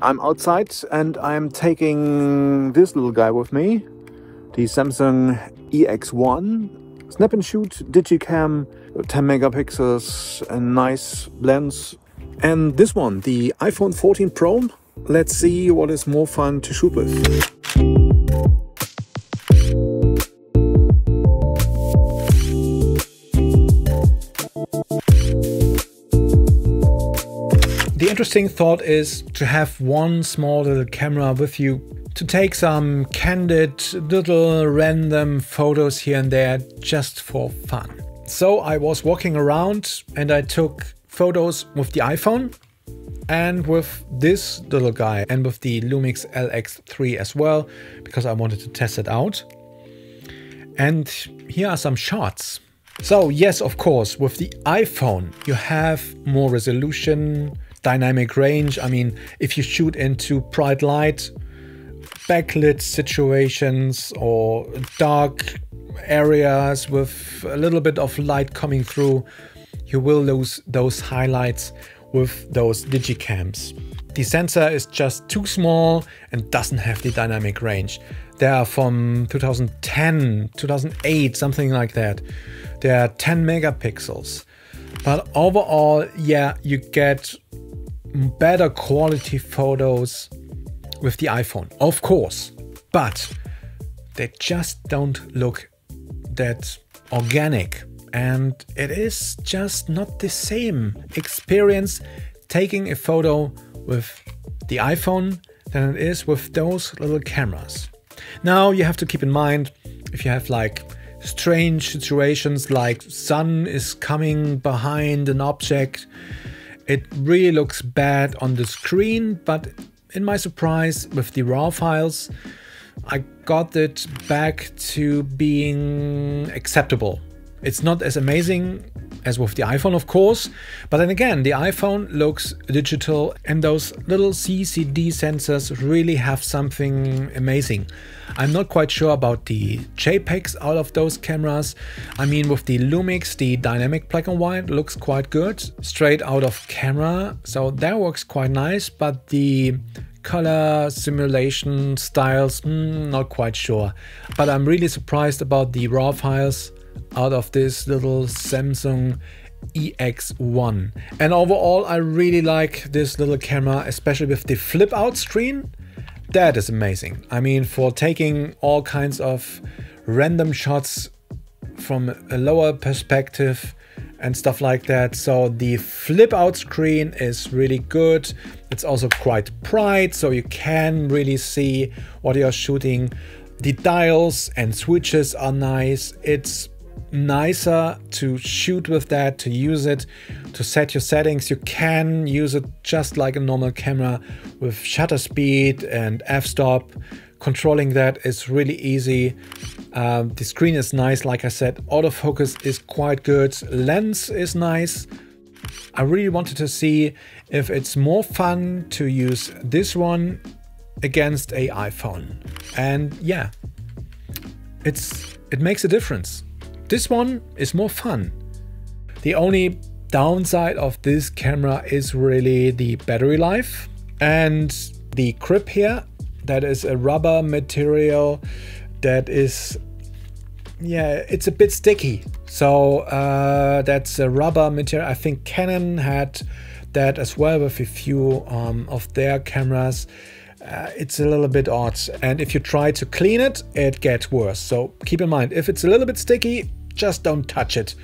I'm outside and I'm taking this little guy with me, the Samsung EX1 snap and shoot Digicam, 10 megapixels and nice lens. And this one, the iPhone 14 Pro. Let's see what is more fun to shoot with. The interesting thought is to have one small little camera with you to take some candid little random photos here and there just for fun. So I was walking around and I took photos with the iPhone and with this little guy and with the Lumix LX3 as well, because I wanted to test it out. And here are some shots. So yes, of course, with the iPhone you have more resolution, dynamic range. I mean, if you shoot into bright light, backlit situations or dark areas with a little bit of light coming through, you will lose those highlights with those digicams. The sensor is just too small and doesn't have the dynamic range. They are from 2010, 2008, something like that. They are 10 megapixels. But overall, yeah, you get better quality photos with the iPhone, of course, but they just don't look that organic, and it is just not the same experience taking a photo with the iPhone than it is with those little cameras. Now you have to keep in mind, if you have like strange situations like sun is coming behind an object, it really looks bad on the screen, but in my surprise with the RAW files, I got it back to being acceptable. It's not as amazing as with the iPhone, of course, but then again, the iPhone looks digital and those little CCD sensors really have something amazing. I'm not quite sure about the JPEGs out of those cameras. I mean, with the Lumix, the dynamic black and white looks quite good, straight out of camera, so that works quite nice, but the color simulation styles, not quite sure. But I'm really surprised about the RAW files out of this little Samsung EX1. And overall, I really like this little camera, especially with the flip out screen. That is amazing. I mean, for taking all kinds of random shots from a lower perspective and stuff like that. So the flip out screen is really good. It's also quite bright, so you can really see what you're shooting. The dials and switches are nice. It's nicer to shoot with that, to use it, to set your settings. You can use it just like a normal camera with shutter speed and f-stop. Controlling that is really easy. The screen is nice, like I said. Autofocus is quite good. Lens is nice. I really wanted to see if it's more fun to use this one against an iPhone. And yeah, it makes a difference. This one is more fun. The only downside of this camera is really the battery life and the grip here. That is a rubber material that is, yeah, it's a bit sticky. So that's a rubber material. I think Canon had that as well with a few of their cameras. It's a little bit odd, and if you try to clean it, it gets worse. So keep in mind, if it's a little bit sticky, just don't touch it.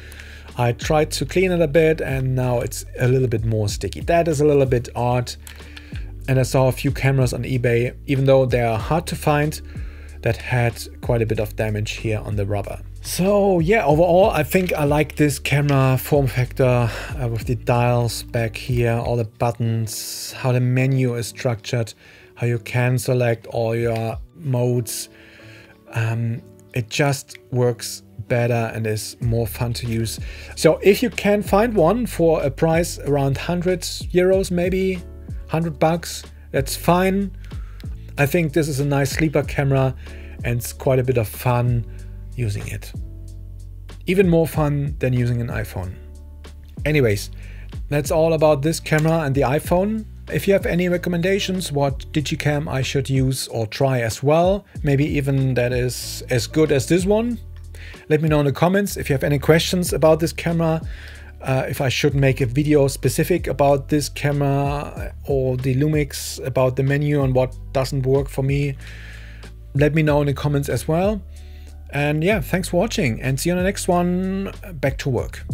I tried to clean it a bit and now it's a little bit more sticky. That is a little bit odd. And I saw a few cameras on eBay, even though they are hard to find, that had quite a bit of damage here on the rubber. So yeah, overall I think I like this camera form factor with the dials back here, all the buttons, how the menu is structured, how you can select all your modes. It just works better and is more fun to use. So if you can find one for a price around 100 euros, maybe $100, that's fine. I think this is a nice sleeper camera and it's quite a bit of fun using it. Even more fun than using an iPhone. Anyways, that's all about this camera and the iPhone. If you have any recommendations what Digicam I should use or try as well, maybe even that is as good as this one, let me know in the comments. If you have any questions about this camera, if I should make a video specific about this camera or the Lumix, about the menu and what doesn't work for me, let me know in the comments as well. And yeah, thanks for watching and see you on the next one. Back to work.